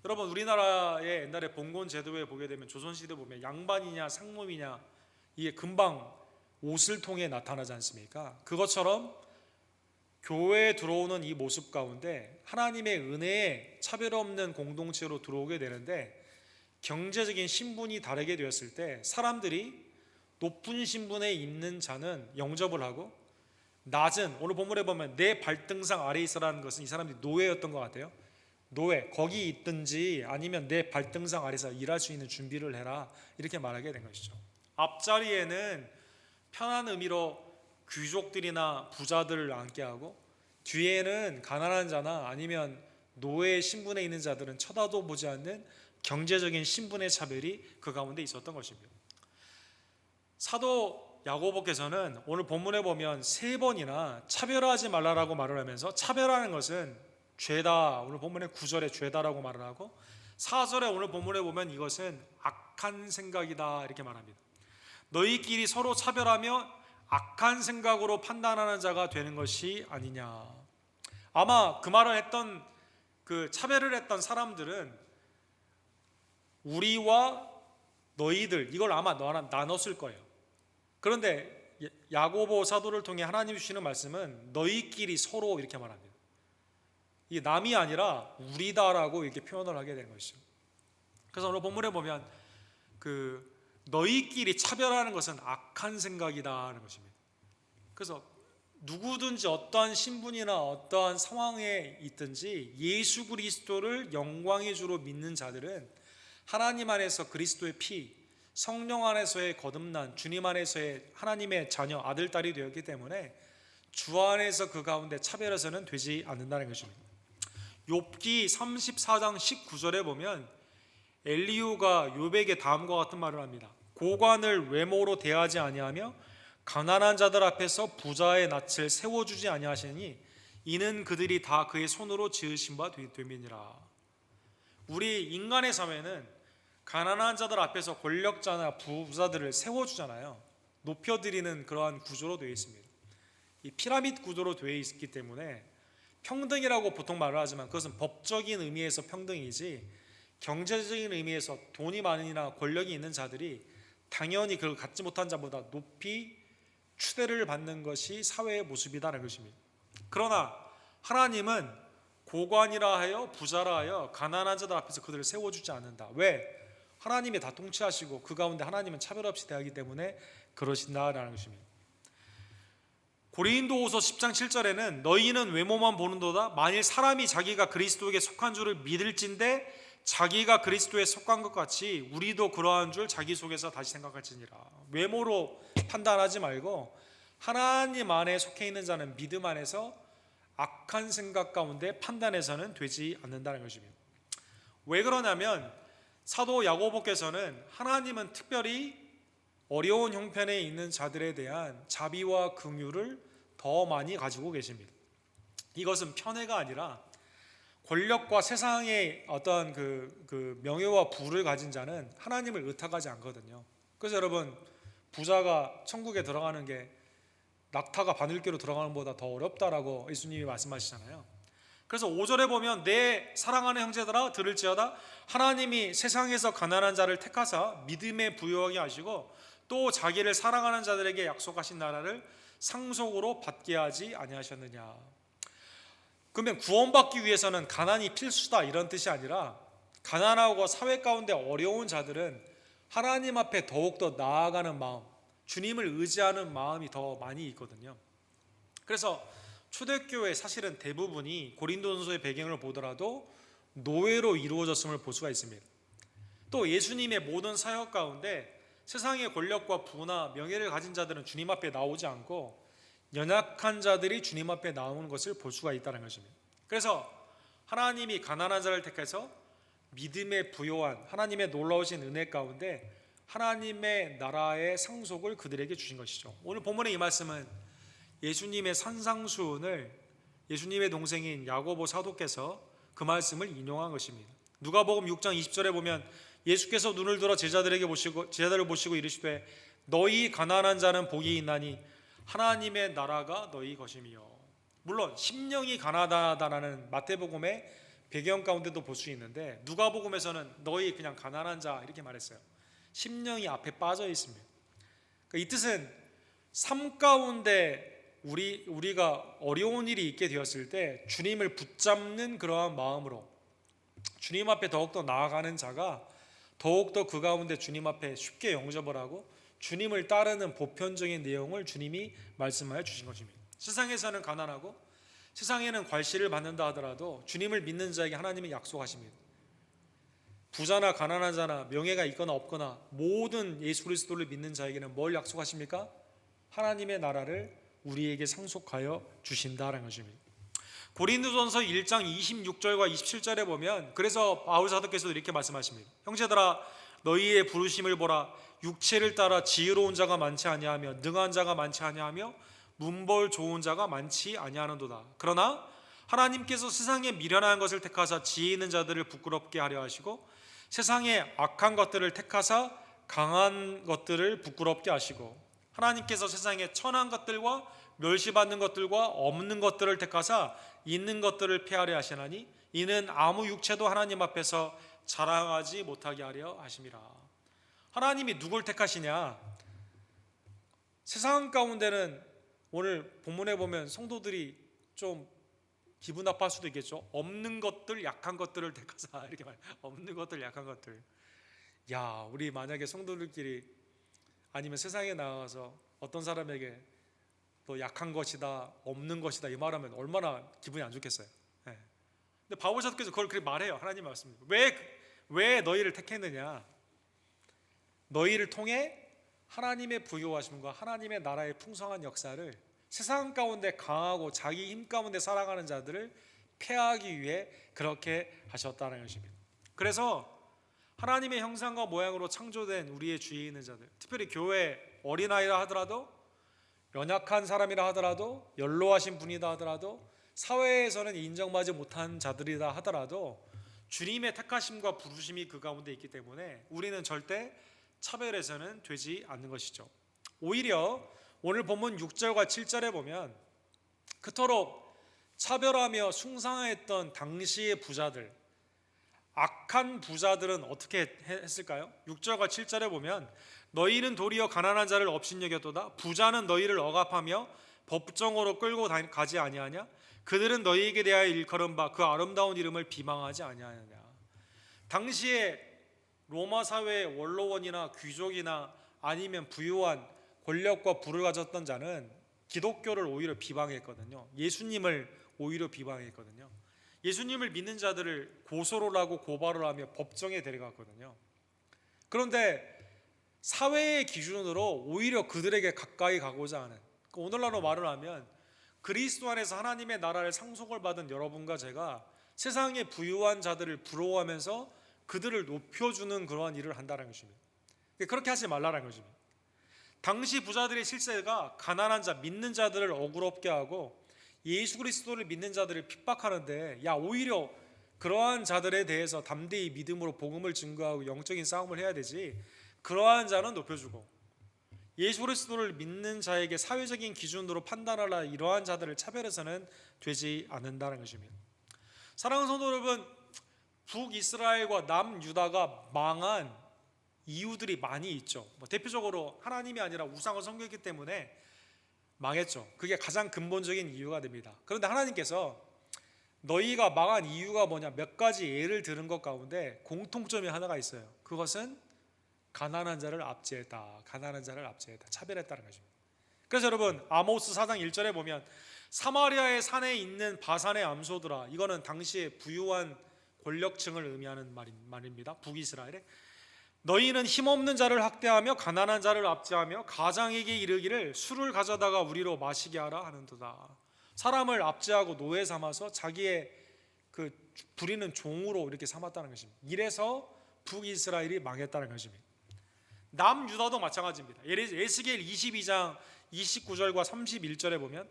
S1: 여러분 우리나라의 옛날에 봉건 제도에 보게 되면 조선시대 보면 양반이냐 상놈이냐 이게 금방 옷을 통해 나타나지 않습니까? 그것처럼 교회에 들어오는 이 모습 가운데 하나님의 은혜에 차별 없는 공동체로 들어오게 되는데 경제적인 신분이 다르게 되었을 때 사람들이 높은 신분에 있는 자는 영접을 하고 낮은, 오늘 본문에 보면 내 발등상 아래에 있어라는 것은 이 사람들이 노예였던 것 같아요. 노예, 거기 있든지 아니면 내 발등상 아래에서 일할 수 있는 준비를 해라 이렇게 말하게 된 것이죠. 앞자리에는 편한 의미로 귀족들이나 부자들을 앉게 하고 뒤에는 가난한 자나 아니면 노예 신분에 있는 자들은 쳐다도 보지 않는 경제적인 신분의 차별이 그 가운데 있었던 것입니다. 사도 야고보께서는 오늘 본문에 보면 3번이나 차별하지 말라라고 말을 하면서 차별하는 것은 죄다, 오늘 본문의 9절에 죄다라고 말을 하고 4절에 오늘 본문에 보면 이것은 악한 생각이다 이렇게 말합니다. 너희끼리 서로 차별하며 악한 생각으로 판단하는 자가 되는 것이 아니냐. 아마 그 말을 했던 차별을 했던 사람들은 우리와 너희들 이걸 아마 나눴을 거예요. 그런데 야고보 사도를 통해 하나님 주시는 말씀은 너희끼리 서로 이렇게 말합니다. 이게 남이 아니라 우리다라고 이렇게 표현을 하게 된 것이죠. 그래서 오늘 본문에 보면 너희끼리 차별하는 것은 악한 생각이다라는 것입니다. 그래서 누구든지 어떠한 신분이나 어떠한 상황에 있든지 예수 그리스도를 영광의 주로 믿는 자들은 하나님 안에서 그리스도의 피, 성령 안에서의 거듭난 주님 안에서의 하나님의 자녀, 아들, 딸이 되었기 때문에 주 안에서 그 가운데 차별해서는 되지 않는다는 것입니다. 욥기 34장 19절에 보면 엘리후가 욥에게 다음과 같은 말을 합니다. 고관을 외모로 대하지 아니하며 가난한 자들 앞에서 부자의 낯을 세워주지 아니하시니 이는 그들이 다 그의 손으로 지으신 바 됨이니라. 우리 인간의 삶에는 가난한 자들 앞에서 권력자나 부자들을 세워주잖아요. 높여드리는 그러한 구조로 되어 있습니다. 이 피라미드 구조로 되어 있기 때문에 평등이라고 보통 말을 하지만 그것은 법적인 의미에서 평등이지 경제적인 의미에서 돈이 많으나 권력이 있는 자들이 당연히 그걸 갖지 못한 자보다 높이 추대를 받는 것이 사회의 모습이다라는 것입니다. 그러나 하나님은 고관이라 하여 부자라 하여 가난한 자들 앞에서 그들을 세워주지 않는다. 왜? 하나님이 다 통치하시고 그 가운데 하나님은 차별 없이 대하기 때문에 그러신다라는 것입니다. 고린도후서 10장 7절에는 너희는 외모만 보는도다. 만일 사람이 자기가 그리스도에게 속한 줄을 믿을진대 자기가 그리스도에 속한 것 같이 우리도 그러한 줄 자기 속에서 다시 생각할지니라. 외모로 판단하지 말고 하나님 안에 속해 있는 자는 믿음 안에서 악한 생각 가운데 판단해서는 되지 않는다는 것입니다. 왜 그러냐면 사도 야고보께서는 하나님은 특별히 어려운 형편에 있는 자들에 대한 자비와 긍휼을 더 많이 가지고 계십니다. 이것은 편애가 아니라 권력과 세상의 어떤 그 명예와 부를 가진 자는 하나님을 의탁하지 않거든요. 그래서 여러분 부자가 천국에 들어가는 게 낙타가 바늘귀로 들어가는 것보다 더 어렵다라고 예수님이 말씀하시잖아요. 그래서 5절에 보면 내 사랑하는 형제들아 들을지어다 하나님이 세상에서 가난한 자를 택하사 믿음에 부요하게 하시고 또 자기를 사랑하는 자들에게 약속하신 나라를 상속으로 받게 하지 아니하셨느냐. 그러면 구원받기 위해서는 가난이 필수다 이런 뜻이 아니라 가난하고 사회 가운데 어려운 자들은 하나님 앞에 더욱더 나아가는 마음, 주님을 의지하는 마음이 더 많이 있거든요. 그래서 초대교회 사실은 대부분이 고린도전서의 배경을 보더라도 노예로 이루어졌음을 볼 수가 있습니다. 또 예수님의 모든 사역 가운데 세상의 권력과 부나 명예를 가진 자들은 주님 앞에 나오지 않고 연약한 자들이 주님 앞에 나오는 것을 볼 수가 있다는 것입니다. 그래서 하나님이 가난한 자를 택해서 믿음에 부요한 하나님의 놀라우신 은혜 가운데 하나님의 나라의 상속을 그들에게 주신 것이죠. 오늘 본문의 이 말씀은 예수님의 산상수훈을 예수님의 동생인 야고보 사도께서 그 말씀을 인용한 것입니다. 누가복음 6장 20절에 보면 예수께서 눈을 들어 제자들을 보시고 이르시되 너희 가난한 자는 복이 있나니 하나님의 나라가 너희 것이며. 물론 심령이 가난하다라는 마태복음의 배경 가운데도 볼 수 있는데 누가복음에서는 너희 그냥 가난한 자 이렇게 말했어요. 심령이 앞에 빠져 있습니다. 이 뜻은 삶 가운데 우리가 어려운 일이 있게 되었을 때 주님을 붙잡는 그러한 마음으로 주님 앞에 더욱더 나아가는 자가 더욱더 그 가운데 주님 앞에 쉽게 영접을 하고 주님을 따르는 보편적인 내용을 주님이 말씀하여 주신 것입니다. 세상에서는 가난하고 세상에는 괄시를 받는다 하더라도 주님을 믿는 자에게 하나님이 약속하십니다. 부자나 가난한 자나 명예가 있거나 없거나 모든 예수 그리스도를 믿는 자에게는 뭘 약속하십니까? 하나님의 나라를 우리에게 상속하여 주신다라는 것입니다. 고린도전서 1장 26절과 27절에 보면 그래서 바울 사도께서도 이렇게 말씀하십니다. 형제들아 너희의 부르심을 보라. 육체를 따라 지혜로운 자가 많지 아니하며 능한 자가 많지 아니하며 문벌 좋은 자가 많지 아니하는도다. 그러나 하나님께서 세상에 미련한 것을 택하사 지혜 있는 자들을 부끄럽게 하려 하시고 세상에 악한 것들을 택하사 강한 것들을 부끄럽게 하시고 하나님께서 세상에 천한 것들과 멸시받는 것들과 없는 것들을 택하사 있는 것들을 폐하려 하시나니 이는 아무 육체도 하나님 앞에서 자랑하지 못하게 하려 하심이라. 하나님이 누굴 택하시냐? 세상 가운데는 오늘 본문에 보면 성도들이 좀 기분 나빠할 수도 있겠죠. 없는 것들, 약한 것들을 택하사 이렇게 말해요. 없는 것들, 약한 것들. 야, 우리 만약에 성도들끼리 아니면 세상에 나가서 어떤 사람에게 너 약한 것이다, 없는 것이다 이 말하면 얼마나 기분이 안 좋겠어요. 네. 근데 바울 사도께서 그걸 그렇게 말해요. 하나님 말씀. 왜 너희를 택했느냐? 너희를 통해 하나님의 부요하심과 하나님의 나라의 풍성한 역사를 세상 가운데 강하고 자기 힘 가운데 살아가는 자들을 패하기 위해 그렇게 하셨다는 것입니다. 그래서 하나님의 형상과 모양으로 창조된 우리의 주위에 있는 자들, 특별히 교회 어린아이라 하더라도, 연약한 사람이라 하더라도, 연로하신 분이다 하더라도, 사회에서는 인정받지 못한 자들이다 하더라도 주님의 택하심과 부르심이 그 가운데 있기 때문에 우리는 절대 차별해서는 되지 않는 것이죠. 오히려 오늘 본문 6절과 7절에 보면 그토록 차별하며 숭상했던 당시의 부자들, 악한 부자들은 어떻게 했을까요? 6절과 7절에 보면 너희는 도리어 가난한 자를 업신여겼도다. 부자는 너희를 억압하며 법정으로 끌고 가지 아니하냐? 그들은 너희에게 대하여 일컬은 바 그 아름다운 이름을 비방하지 아니하느냐. 당시에 로마 사회의 원로원이나 귀족이나 아니면 부유한 권력과 부를 가졌던 자는 기독교를 오히려 비방했거든요. 예수님을 오히려 비방했거든요. 예수님을 믿는 자들을 고소를 하고 고발을 하며 법정에 데려갔거든요. 그런데 사회의 기준으로 오히려 그들에게 가까이 가고자 하는, 오늘날로 말을 하면 그리스도 안에서 하나님의 나라를 상속을 받은 여러분과 제가 세상의 부유한 자들을 부러워하면서 그들을 높여주는 그러한 일을 한다는 것입니다. 그렇게 하지 말라는 것입니다. 당시 부자들의 실세가 가난한 자, 믿는 자들을 억울롭게 하고 예수 그리스도를 믿는 자들을 핍박하는데, 오히려 그러한 자들에 대해서 담대히 믿음으로 복음을 증거하고 영적인 싸움을 해야 되지, 그러한 자는 높여주고 예수 그리스도를 믿는 자에게 사회적인 기준으로 판단하라 이러한 자들을 차별해서는 되지 않는다는 것입니다. 사랑하는 성도 여러분, 북이스라엘과 남유다가 망한 이유들이 많이 있죠. 대표적으로 하나님이 아니라 우상을 섬겼기 때문에 망했죠. 그게 가장 근본적인 이유가 됩니다. 그런데 하나님께서 너희가 망한 이유가 뭐냐, 몇 가지 예를 들은 것 가운데 공통점이 하나가 있어요. 그것은 가난한 자를 압제했다. 가난한 자를 압제했다. 차별했다는 것입니다. 그래서 여러분, 아모스 4장 1절에 보면 사마리아의 산에 있는 바산의 암소들아, 이거는 당시의 부유한 권력층을 의미하는 말입니다. 북이스라엘에 너희는 힘없는 자를 학대하며 가난한 자를 압제하며 가장에게 이르기를 술을 가져다가 우리로 마시게 하라 하는도다. 사람을 압제하고 노예 삼아서 자기의 그 부리는 종으로 이렇게 삼았다는 것입니다. 이래서 북이스라엘이 망했다는 것입니다. 남유다도 마찬가지입니다. 에스겔 22장 29절과 31절에 보면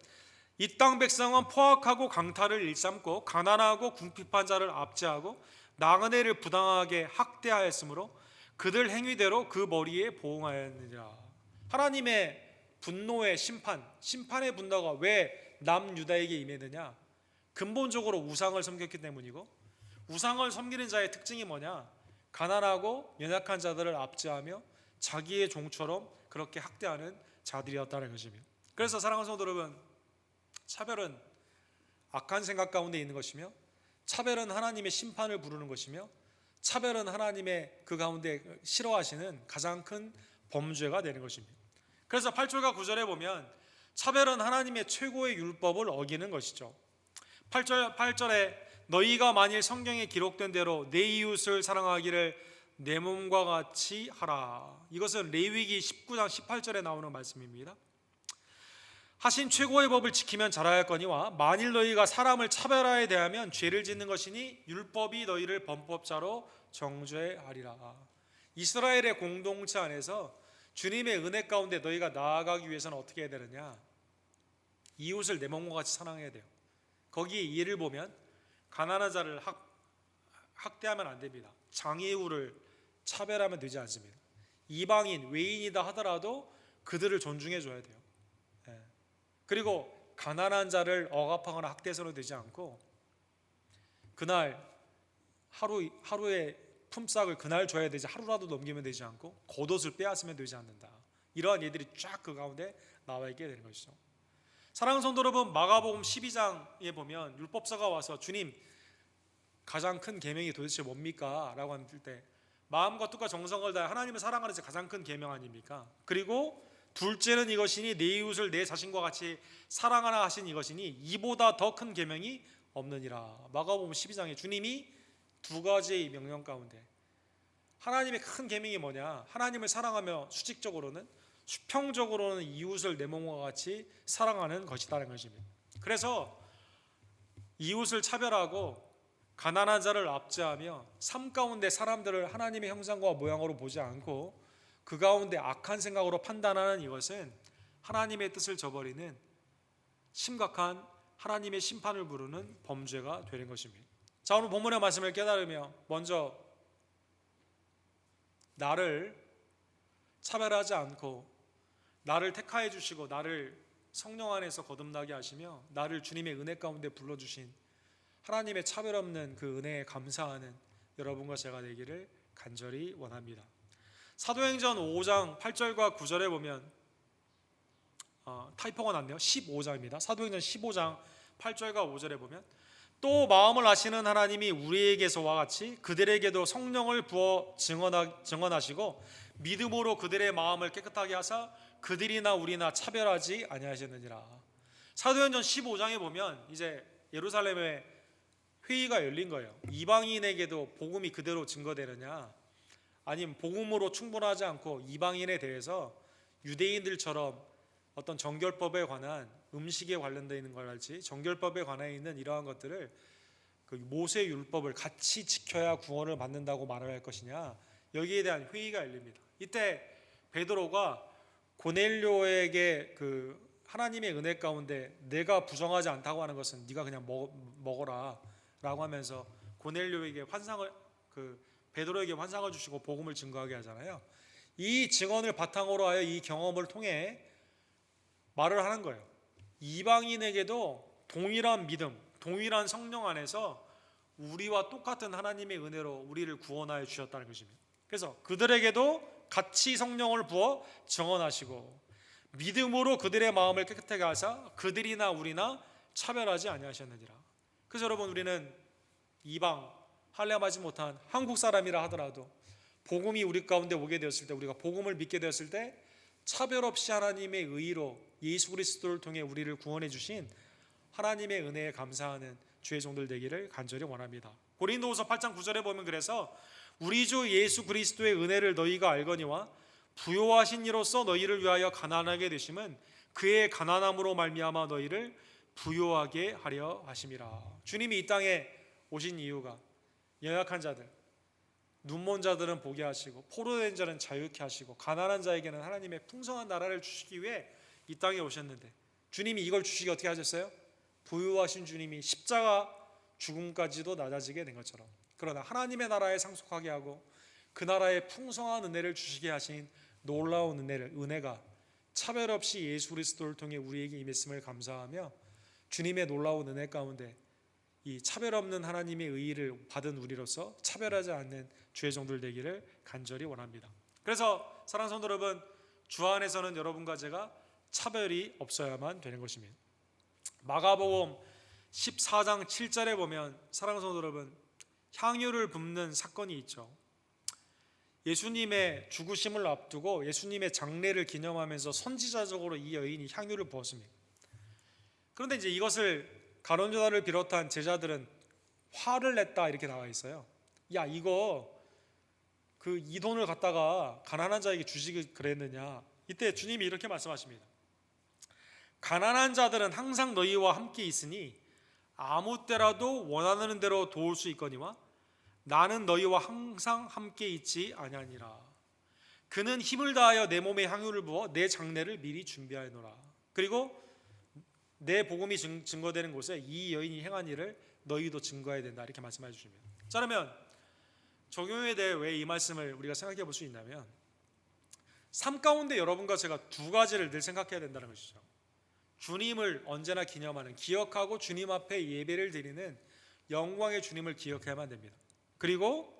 S1: 이 땅 백성은 포악하고 강탈을 일삼고 가난하고 궁핍한 자를 압제하고 나그네를 부당하게 학대하였으므로 그들 행위대로 그 머리에 보응하였느니라. 하나님의 분노의 심판의 분노가 왜 남유다에게 임했느냐? 근본적으로 우상을 섬겼기 때문이고, 우상을 섬기는 자의 특징이 뭐냐? 가난하고 연약한 자들을 압제하며 자기의 종처럼 그렇게 학대하는 자들이었다는 것입니다. 그래서 사랑하는 성도 여러분, 차별은 악한 생각 가운데 있는 것이며, 차별은 하나님의 심판을 부르는 것이며, 차별은 하나님의 그 가운데 싫어하시는 가장 큰 범죄가 되는 것입니다. 그래서 8절과 9절에 보면 차별은 하나님의 최고의 율법을 어기는 것이죠. 8절에 너희가 만일 성경에 기록된 대로 내 이웃을 사랑하기를 내 몸과 같이 하라. 이것은 레위기 19장 18절에 나오는 말씀입니다. 하신 최고의 법을 지키면 잘하였거니와 만일 너희가 사람을 차별하에 대하면 죄를 짓는 것이니 율법이 너희를 범법자로 정죄하리라. 이스라엘의 공동체 안에서 주님의 은혜 가운데 너희가 나아가기 위해서는 어떻게 해야 되느냐? 이웃을 내 몸과 같이 사랑해야 돼요. 거기에 예를 보면 가난한 자를 학대하면 안 됩니다. 장애우를 차별하면 되지 않습니다. 이방인, 외인이다 하더라도 그들을 존중해 줘야 돼요. 그리고 가난한 자를 억압하거나 학대해서는 되지 않고, 그날 하루의 품삯을 그날 줘야 되지 하루라도 넘기면 되지 않고 겉옷을 빼앗으면 되지 않는다. 이러한 예들이 쫙 그 가운데 나와 있게 되는 것이죠. 사랑하는 성도 여러분, 마가복음 12장에 보면 율법사가 와서 주님, 가장 큰 계명이 도대체 뭡니까? 라고 하는 때 마음과 뜻과 정성을 다해 하나님을 사랑하는 게 가장 큰 계명 아닙니까? 그리고 둘째는 이것이니 내 이웃을 내 자신과 같이 사랑하라 하신 이것이니 이보다 더 큰 계명이 없느니라. 마가복음 12장에 주님이 두 가지의 명령 가운데 하나님의 큰 계명이 뭐냐? 하나님을 사랑하며 수직적으로는 수평적으로는 이웃을 내 몸과 같이 사랑하는 것이라는 것입니다. 그래서 이웃을 차별하고 가난한 자를 압제하며 삶 가운데 사람들을 하나님의 형상과 모양으로 보지 않고 그 가운데 악한 생각으로 판단하는 이것은 하나님의 뜻을 저버리는 심각한 하나님의 심판을 부르는 범죄가 되는 것입니다. 자, 오늘 본문의 말씀을 깨달으며 먼저 나를 차별하지 않고 나를 택하여 주시고 나를 성령 안에서 거듭나게 하시며 나를 주님의 은혜 가운데 불러주신 하나님의 차별 없는 그 은혜에 감사하는 여러분과 제가 되기를 간절히 원합니다. 사도행전 5장 8절과 9절에 보면 타이포가 났네요. 15장입니다. 사도행전 15장 8절과 5절에 보면 또 마음을 아시는 하나님이 우리에게서와 같이 그들에게도 성령을 부어 증언하시고 믿음으로 그들의 마음을 깨끗하게 하사 그들이나 우리나 차별하지 아니하셨느니라. 사도행전 15장에 보면 이제 예루살렘에 회의가 열린 거예요. 이방인에게도 복음이 그대로 증거되느냐, 아니면 복음으로 충분하지 않고 이방인에 대해서 유대인들처럼 어떤 정결법에 관한 음식에 관련되어 있는 걸할지 정결법에 관해 있는 이러한 것들을 그 모세 율법을 같이 지켜야 구원을 받는다고 말을 할 것이냐, 여기에 대한 회의가 열립니다. 이때 베드로가 고넬료에게 그 하나님의 은혜 가운데 내가 부정하지 않다고 하는 것은 네가 그냥 먹어라 라고 하면서 고넬료에게 베드로에게 환상을 주시고 복음을 증거하게 하잖아요. 이 증언을 바탕으로 하여 이 경험을 통해 말을 하는 거예요. 이방인에게도 동일한 믿음, 동일한 성령 안에서 우리와 똑같은 하나님의 은혜로 우리를 구원하여 주셨다는 것입니다. 그래서 그들에게도 같이 성령을 부어 증언하시고 믿음으로 그들의 마음을 깨끗하게 하사 그들이나 우리나 차별하지 아니하셨느니라. 그래서 여러분, 우리는 이방 할례하지 못한 한국 사람이라 하더라도 복음이 우리 가운데 오게 되었을 때, 우리가 복음을 믿게 되었을 때 차별 없이 하나님의 의로 예수 그리스도를 통해 우리를 구원해 주신 하나님의 은혜에 감사하는 주의 종들 되기를 간절히 원합니다. 고린도후서 8장 9절에 보면 그래서 우리 주 예수 그리스도의 은혜를 너희가 알거니와 부요하신 이로써 너희를 위하여 가난하게 되심은 그의 가난함으로 말미암아 너희를 부요하게 하려 하심이라. 주님이 이 땅에 오신 이유가 연약한 자들, 눈먼 자들은 보게 하시고 포로된 자는 자유케 하시고 가난한 자에게는 하나님의 풍성한 나라를 주시기 위해 이 땅에 오셨는데, 주님이 이걸 주시기 어떻게 하셨어요? 부유하신 주님이 십자가 죽음까지도 낮아지게 된 것처럼, 그러나 하나님의 나라에 상속하게 하고 그 나라의 풍성한 은혜를 주시게 하신 놀라운 은혜가 차별 없이 예수 그리스도를 통해 우리에게 임했음을 감사하며 주님의 놀라운 은혜 가운데 이 차별 없는 하나님의 의의를 받은 우리로서 차별하지 않는 주의 종들 되기를 간절히 원합니다. 그래서 사랑하는 성도 여러분, 주 안에서는 여러분과 제가 차별이 없어야만 되는 것입니다. 마가복음 14장 7절에 보면 사랑하는 성도 여러분, 향유를 붓는 사건이 있죠. 예수님의 죽으심을 앞두고 예수님의 장례를 기념하면서 선지자적으로 이 여인이 향유를 부었습니다. 그런데 이제 이것을 가룟 유다를 비롯한 제자들은 화를 냈다 이렇게 나와 있어요. 야, 이거 이 돈을 갖다가 가난한 자에게 주시기 그랬느냐. 이때 주님이 이렇게 말씀하십니다. 가난한 자들은 항상 너희와 함께 있으니 아무 때라도 원하는 대로 도울 수 있거니와 나는 너희와 항상 함께 있지 아니하니라. 그는 힘을 다하여 내 몸에 향유를 부어 내 장례를 미리 준비하노라. 그리고 내 복음이 증거되는 곳에 이 여인이 행한 일을 너희도 증거해야 된다 이렇게 말씀해 주십니다. 자, 그러면 적용에 대해 왜 이 말씀을 우리가 생각해 볼 수 있냐면, 삶 가운데 여러분과 제가 두 가지를 늘 생각해야 된다는 것이죠. 주님을 언제나 기념하는, 기억하고 주님 앞에 예배를 드리는 영광의 주님을 기억해야만 됩니다. 그리고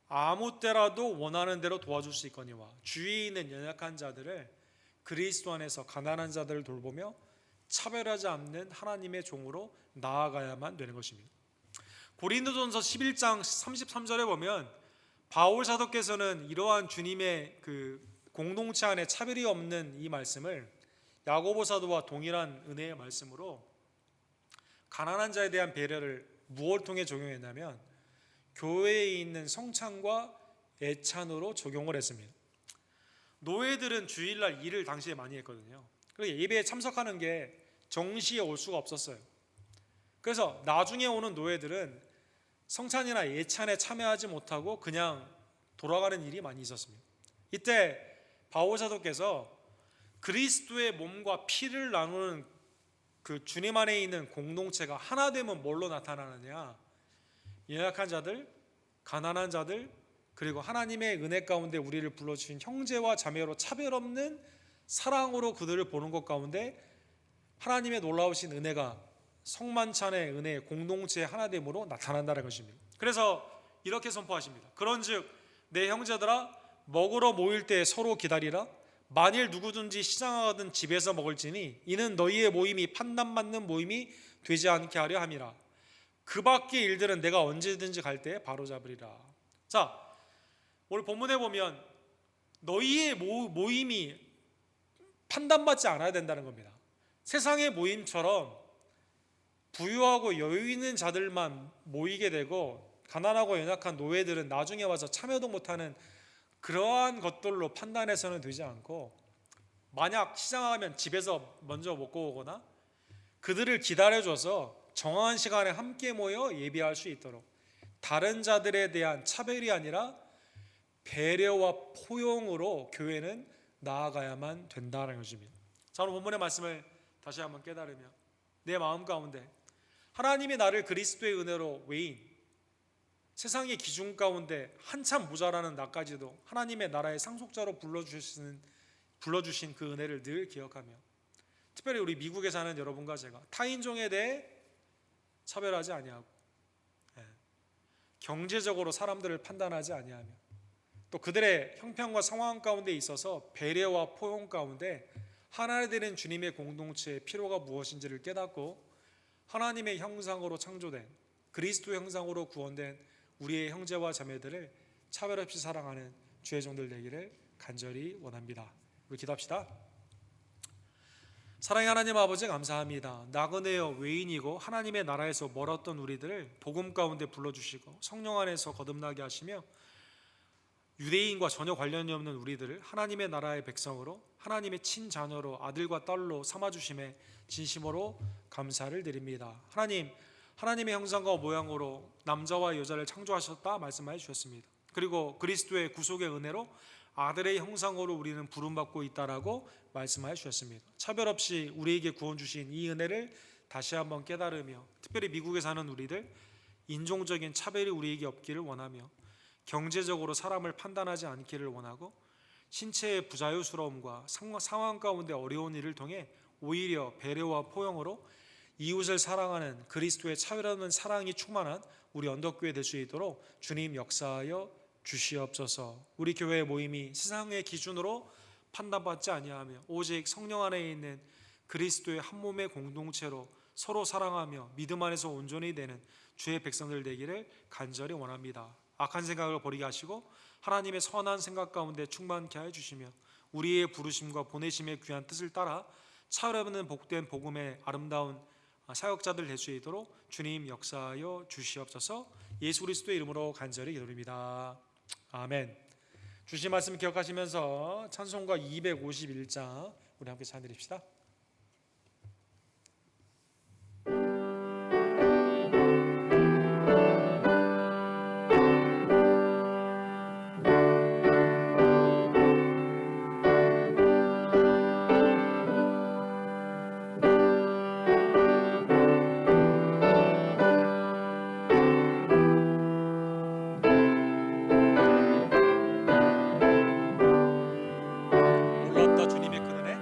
S1: 아무 때라도 원하는 대로 도와줄 수 있거니와 주위에 있는 연약한 자들을 그리스도 안에서 가난한 자들을 돌보며 차별하지 않는 하나님의 종으로 나아가야만 되는 것입니다. 고린도전서 11장 33절에 보면 바울 사도께서는 이러한 주님의 공동체 안에 차별이 없는 이 말씀을 야고보 사도와 동일한 은혜의 말씀으로 가난한 자에 대한 배려를 무엇을 통해 적용했냐면 교회에 있는 성찬과 애찬으로 적용을 했습니다. 노예들은 주일날 일을 당시에 많이 했거든요. 그리고 예배에 참석하는 게 정시에 올 수가 없었어요. 그래서 나중에 오는 노예들은 성찬이나 예찬에 참여하지 못하고 그냥 돌아가는 일이 많이 있었습니다. 이때 바오 사도께서 그리스도의 몸과 피를 나누는 그 주님 안에 있는 공동체가 하나 되면 뭘로 나타나느냐? 연약한 자들, 가난한 자들, 그리고 하나님의 은혜 가운데 우리를 불러주신 형제와 자매로 차별 없는 사랑으로 그들을 보는 것 가운데 하나님의 놀라우신 은혜가 성만찬의 은혜의 공동체의 하나됨으로 나타난다는 것입니다. 그래서 이렇게 선포하십니다. 그런즉 내 형제들아, 먹으러 모일 때 서로 기다리라. 만일 누구든지 시장하거든 집에서 먹을지니 이는 너희의 모임이 판단받는 모임이 되지 않게 하려 함이라. 그 밖의 일들은 내가 언제든지 갈 때에 바로잡으리라. 자, 오늘 본문에 보면 너희의 모임이 판단받지 않아야 된다는 겁니다. 세상의 모임처럼 부유하고 여유 있는 자들만 모이게 되고 가난하고 연약한 노예들은 나중에 와서 참여도 못하는 그러한 것들로 판단해서는 되지 않고, 만약 시장하면 집에서 먼저 먹고 오거나 그들을 기다려줘서 정한 시간에 함께 모여 예배할 수 있도록 다른 자들에 대한 차별이 아니라 배려와 포용으로 교회는 나아가야만 된다는 것입니다. 자, 오늘 본문의 말씀을 다시 한번 깨달으며 내 마음 가운데 하나님이 나를 그리스도의 은혜로 외인, 세상의 기준 가운데 한참 모자라는 나까지도 하나님의 나라의 상속자로 불러주신 그 은혜를 늘 기억하며, 특별히 우리 미국에 사는 여러분과 제가 타인종에 대해 차별하지 아니하고 경제적으로 사람들을 판단하지 아니하며 또 그들의 형편과 상황 가운데 있어서 배려와 포용 가운데 하나 되는 주님의 공동체의 필요가 무엇인지를 깨닫고 하나님의 형상으로 창조된, 그리스도 형상으로 구원된 우리의 형제와 자매들을 차별 없이 사랑하는 주의 종들 되기를 간절히 원합니다. 우리 기도합시다. 사랑의 하나님 아버지, 감사합니다. 나그네여 외인이고 하나님의 나라에서 멀었던 우리들을 복음 가운데 불러주시고 성령 안에서 거듭나게 하시며 유대인과 전혀 관련이 없는 우리들을 하나님의 나라의 백성으로, 하나님의 친자녀로, 아들과 딸로 삼아주심에 진심으로 감사를 드립니다. 하나님, 하나님의 형상과 모양으로 남자와 여자를 창조하셨다 말씀하여 주셨습니다. 그리고 그리스도의 구속의 은혜로 아들의 형상으로 우리는 부름받고 있다라고 말씀하여 주셨습니다. 차별 없이 우리에게 구원 주신 이 은혜를 다시 한번 깨달으며, 특별히 미국에 사는 우리들 인종적인 차별이 우리에게 없기를 원하며 경제적으로 사람을 판단하지 않기를 원하고 신체의 부자유스러움과 상황 가운데 어려운 일을 통해 오히려 배려와 포용으로 이웃을 사랑하는 그리스도의 차별 없는 사랑이 충만한 우리 언덕교회 될 수 있도록 주님 역사하여 주시옵소서. 우리 교회의 모임이 세상의 기준으로 판단받지 아니하며 오직 성령 안에 있는 그리스도의 한 몸의 공동체로 서로 사랑하며 믿음 안에서 온전히 되는 주의 백성들 되기를 간절히 원합니다. 악한 생각을 버리게 하시고 하나님의 선한 생각 가운데 충만케 하여 주시며 우리의 부르심과 보내심의 귀한 뜻을 따라 차별 없는 복된 복음의 아름다운 사역자들 될 수 있도록 주님 역사하여 주시옵소서. 예수 그리스도의 이름으로 간절히 기도드립니다. 아멘. 주신 말씀 기억하시면서 찬송가 251장 우리 함께 찬드립시다. 놀랍다 주님의 큰 은혜.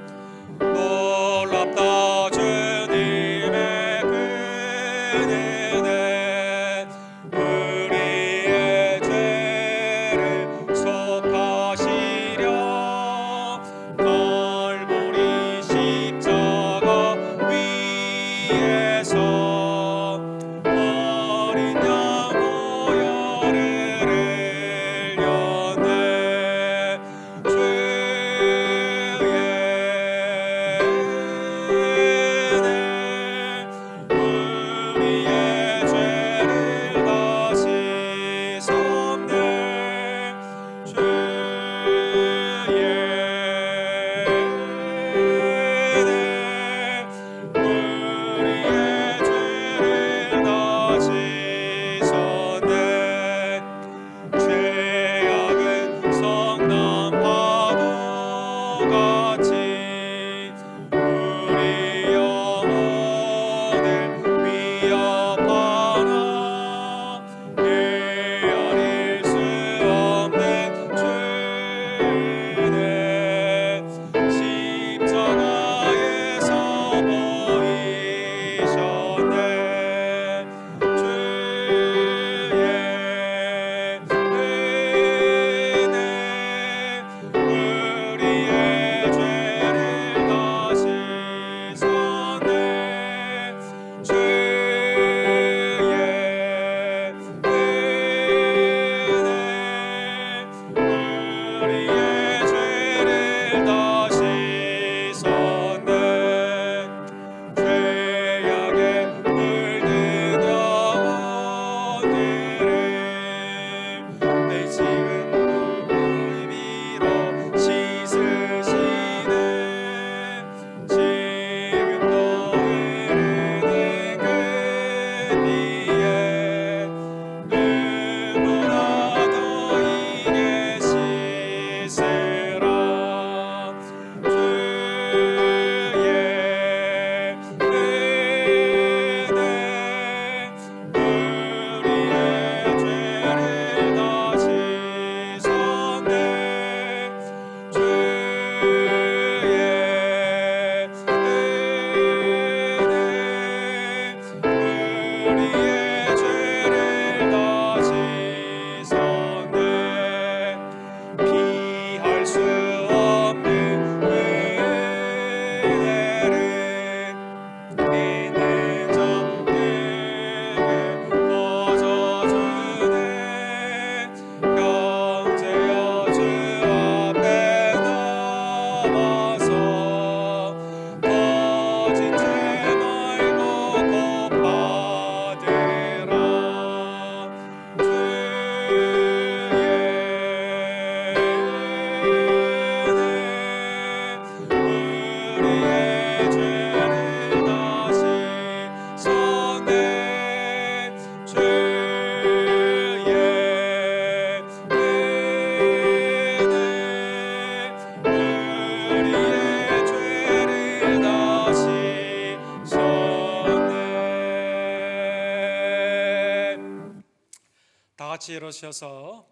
S1: 같이 일어서셔서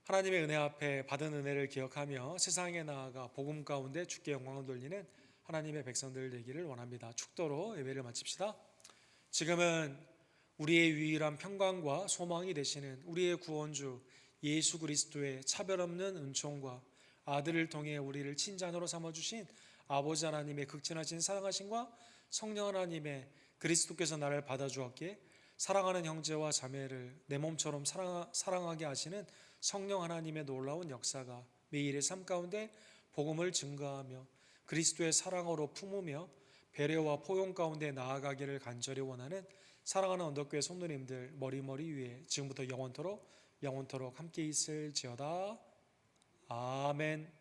S1: 하나님의 은혜 앞에 받은 은혜를 기억하며 세상에 나아가 복음 가운데 주께 영광을 돌리는 하나님의 백성들 되기를 원합니다. 축도로 예배를 마칩시다. 지금은 우리의 유일한 평강과 소망이 되시는 우리의 구원주 예수 그리스도의 차별 없는 은총과 아들을 통해 우리를 친자녀로 삼아주신 아버지 하나님의 극진하신 사랑하심과 성령 하나님의 그리스도께서 나를 받아주었기에 사랑하는 형제와 자매를 내 몸처럼 사랑하게 하시는 성령 하나님의 놀라운 역사가 매일의 삶 가운데 복음을 증거하며 그리스도의 사랑으로 품으며 배려와 포용 가운데 나아가기를 간절히 원하는 사랑하는 언덕교회 성도님들 머리 위에 지금부터 영원토록 함께 있을지어다. 아멘.